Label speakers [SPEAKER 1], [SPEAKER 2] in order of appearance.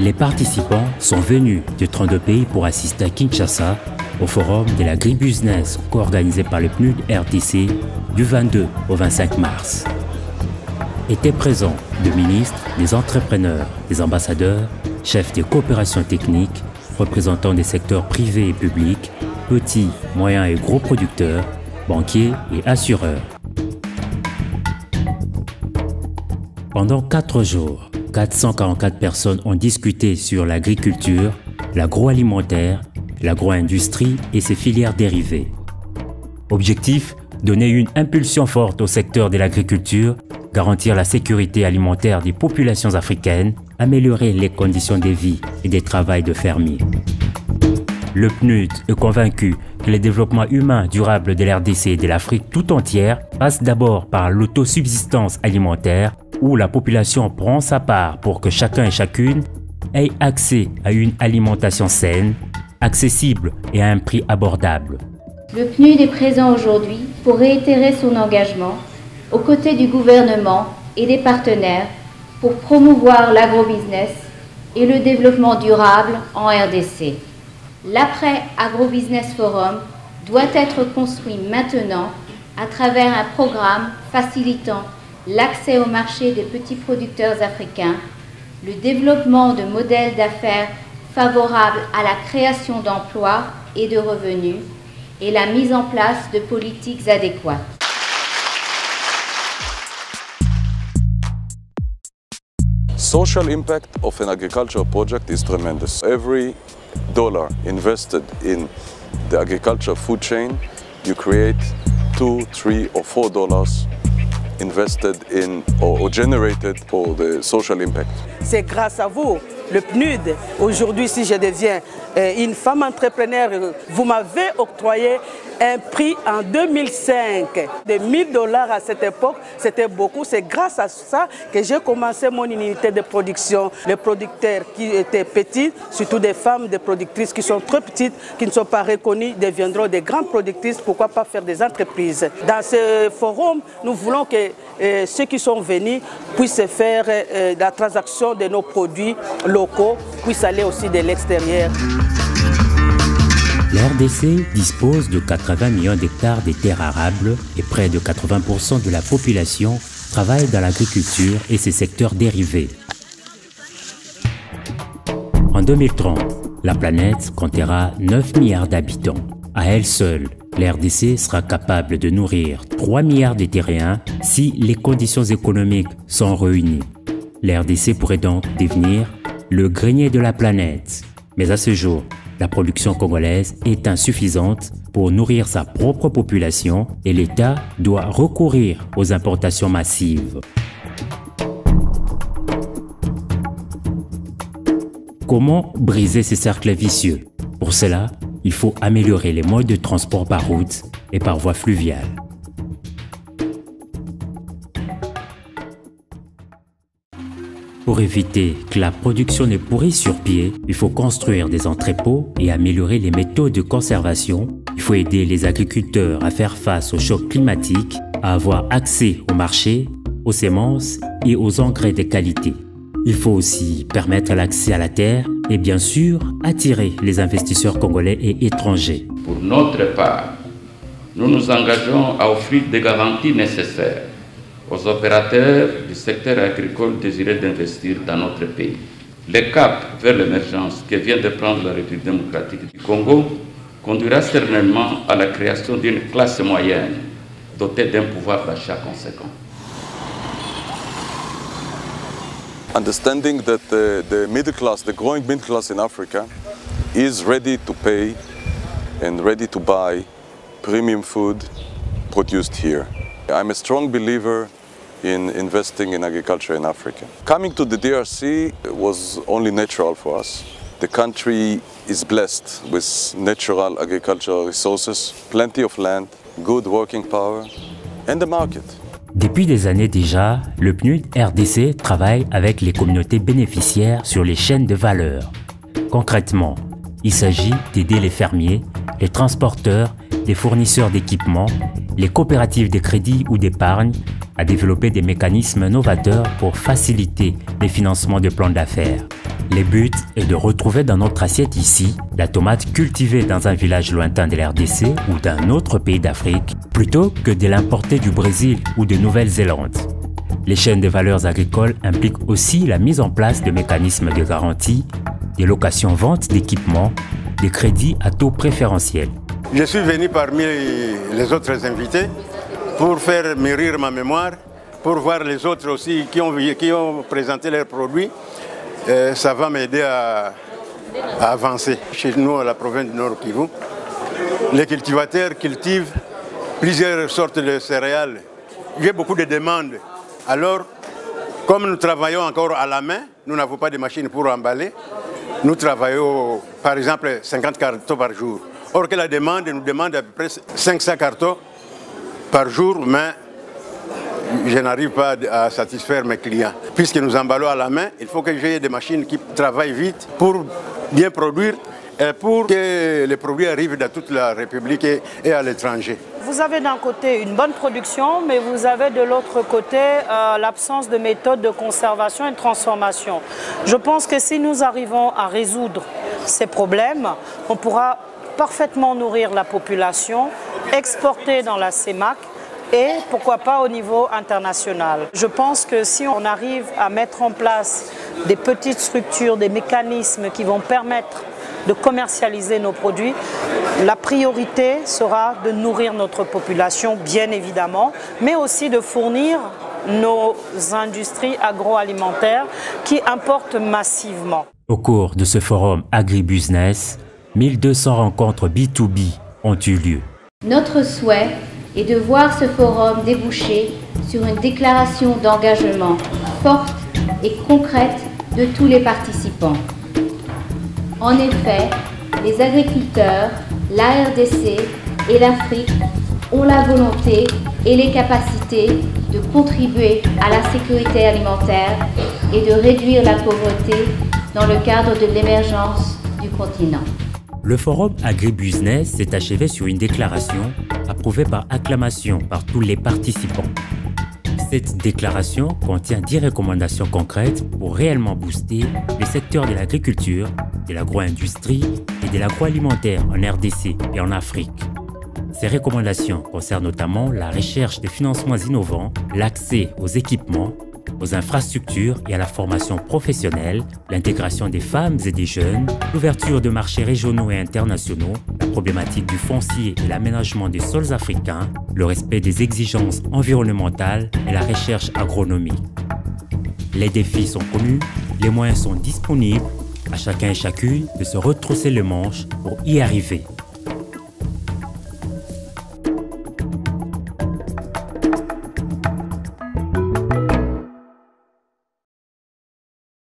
[SPEAKER 1] Les participants sont venus de 32 pays pour assister à Kinshasa au forum de l'agribusiness co-organisé par le PNUD RDC du 22 au 25 mars. Étaient présents des ministres, des entrepreneurs, des ambassadeurs, chefs de coopération technique, représentants des secteurs privés et publics, petits, moyens et gros producteurs, banquiers et assureurs. Pendant 4 jours, 444 personnes ont discuté sur l'agriculture, l'agroalimentaire, l'agro-industrie et ses filières dérivées. Objectif, donner une impulsion forte au secteur de l'agriculture, garantir la sécurité alimentaire des populations africaines, améliorer les conditions de vie et de travail de fermiers. Le PNUD est convaincu que le développement humain durable de l'RDC et de l'Afrique tout entière passe d'abord par l'autosubsistance alimentaire, où la population prend sa part pour que chacun et chacune ait accès à une alimentation saine, accessible et à un prix abordable.
[SPEAKER 2] Le PNUD est présent aujourd'hui pour réitérer son engagement aux côtés du gouvernement et des partenaires pour promouvoir l'agrobusiness et le développement durable en RDC. L'après-Agrobusiness Forum doit être construit maintenant à travers un programme facilitant l'accès au marché des petits producteurs africains, le développement de modèles d'affaires favorables à la création d'emplois et de revenus et la mise en place de politiques adéquates.
[SPEAKER 3] Social impact of an agricultural project is tremendous. Every dollar invested in the agricultural food chain, you create $2, $3 or $4 invested in or generated for the social impact.
[SPEAKER 4] C'est grâce à vous, le PNUD. Aujourd'hui, si je deviens une femme entrepreneur, vous m'avez octroyé un prix en 2005 de $1000 à cette époque. C'était beaucoup. C'est grâce à ça que j'ai commencé mon unité de production. Les producteurs qui étaient petits, surtout des femmes, des productrices qui sont trop petites, qui ne sont pas reconnues, deviendront des grandes productrices. Pourquoi pas faire des entreprises? Dans ce forum, nous voulons que ceux qui sont venus puissent faire la transaction de nos produits locaux, puissent aller aussi de l'extérieur.
[SPEAKER 1] La RDC dispose de 80 millions d'hectares de terres arables et près de 80% de la population travaille dans l'agriculture et ses secteurs dérivés. En 2030, la planète comptera 9 milliards d'habitants. À elle seule, la RDC sera capable de nourrir 3 milliards de terriens si les conditions économiques sont réunies. La RDC pourrait donc devenir le grenier de la planète. Mais à ce jour, la production congolaise est insuffisante pour nourrir sa propre population et l'État doit recourir aux importations massives. Comment briser ces cercles vicieux? Pour cela, il faut améliorer les modes de transport par route et par voie fluviale. Pour éviter que la production ne pourrisse sur pied, il faut construire des entrepôts et améliorer les méthodes de conservation. Il faut aider les agriculteurs à faire face au choc climatique, à avoir accès au marché, aux semences et aux engrais de qualité. Il faut aussi permettre l'accès à la terre et bien sûr attirer les investisseurs congolais et étrangers.
[SPEAKER 5] Pour notre part, nous nous engageons à offrir des garanties nécessaires aux opérateurs du secteur agricole désireux d'investir dans notre pays. Le cap vers l'émergence que vient de prendre la République démocratique du Congo conduira certainement à la création d'une classe moyenne dotée d'un pouvoir d'achat conséquent.
[SPEAKER 3] Understanding that the middle class, the growing middle class in Africa, is ready to pay and ready to buy premium food produced here. I'm a strong believer in investing in agriculture in Africa. Coming to the DRC was only natural for us. The country is blessed with natural agricultural resources, plenty of land, good working power, and the market.
[SPEAKER 1] Depuis des années déjà, le PNUD RDC travaille avec les communautés bénéficiaires sur les chaînes de valeur. Concrètement, il s'agit d'aider les fermiers, les transporteurs, les fournisseurs d'équipements, les coopératives de crédit ou d'épargne à développer des mécanismes novateurs pour faciliter les financements de plans d'affaires. Le but est de retrouver dans notre assiette ici la tomate cultivée dans un village lointain de la RDC ou d'un autre pays d'Afrique, plutôt que de l'importer du Brésil ou de Nouvelle-Zélande. Les chaînes de valeurs agricoles impliquent aussi la mise en place de mécanismes de garantie, des locations-ventes d'équipements, des crédits à taux préférentiels.
[SPEAKER 6] Je suis venu parmi les autres invités pour faire mûrir ma mémoire, pour voir les autres aussi qui ont présenté leurs produits. Ça va m'aider à avancer. Chez nous, à la province du Nord Kivu, les cultivateurs cultivent plusieurs sortes de céréales. J'ai beaucoup de demandes. Alors, comme nous travaillons encore à la main, nous n'avons pas de machines pour emballer. Nous travaillons, par exemple, 50 cartons par jour. Or que la demande nous demande à peu près 500 cartons par jour, mais je n'arrive pas à satisfaire mes clients. Puisque nous emballons à la main, il faut que j'aie des machines qui travaillent vite pour bien produire et pour que les produits arrivent dans toute la République et à l'étranger.
[SPEAKER 4] Vous avez d'un côté une bonne production, mais vous avez de l'autre côté l'absence de méthodes de conservation et de transformation. Je pense que si nous arrivons à résoudre ces problèmes, on pourra parfaitement nourrir la population, exporter dans la CEMAC et pourquoi pas au niveau international. Je pense que si on arrive à mettre en place des petites structures, des mécanismes qui vont permettre de commercialiser nos produits, la priorité sera de nourrir notre population, bien évidemment, mais aussi de fournir nos industries agroalimentaires qui importent massivement.
[SPEAKER 1] Au cours de ce forum Agribusiness, 1200 rencontres B2B ont eu lieu.
[SPEAKER 2] Notre souhait est de voir ce forum déboucher sur une déclaration d'engagement forte et concrète de tous les participants. En effet, les agriculteurs, la RDC et l'Afrique ont la volonté et les capacités de contribuer à la sécurité alimentaire et de réduire la pauvreté dans le cadre de l'émergence du continent.
[SPEAKER 1] Le forum Agribusiness s'est achevé sur une déclaration approuvée par acclamation par tous les participants. Cette déclaration contient 10 recommandations concrètes pour réellement booster le secteur de l'agriculture, de l'agro-industrie et de l'agroalimentaire en RDC et en Afrique. Ces recommandations concernent notamment la recherche de financements innovants, l'accès aux équipements, aux infrastructures et à la formation professionnelle, l'intégration des femmes et des jeunes, l'ouverture de marchés régionaux et internationaux, la problématique du foncier et l'aménagement des sols africains, le respect des exigences environnementales et la recherche agronomique. Les défis sont connus, les moyens sont disponibles, à chacun et chacune de se retrousser les manches pour y arriver.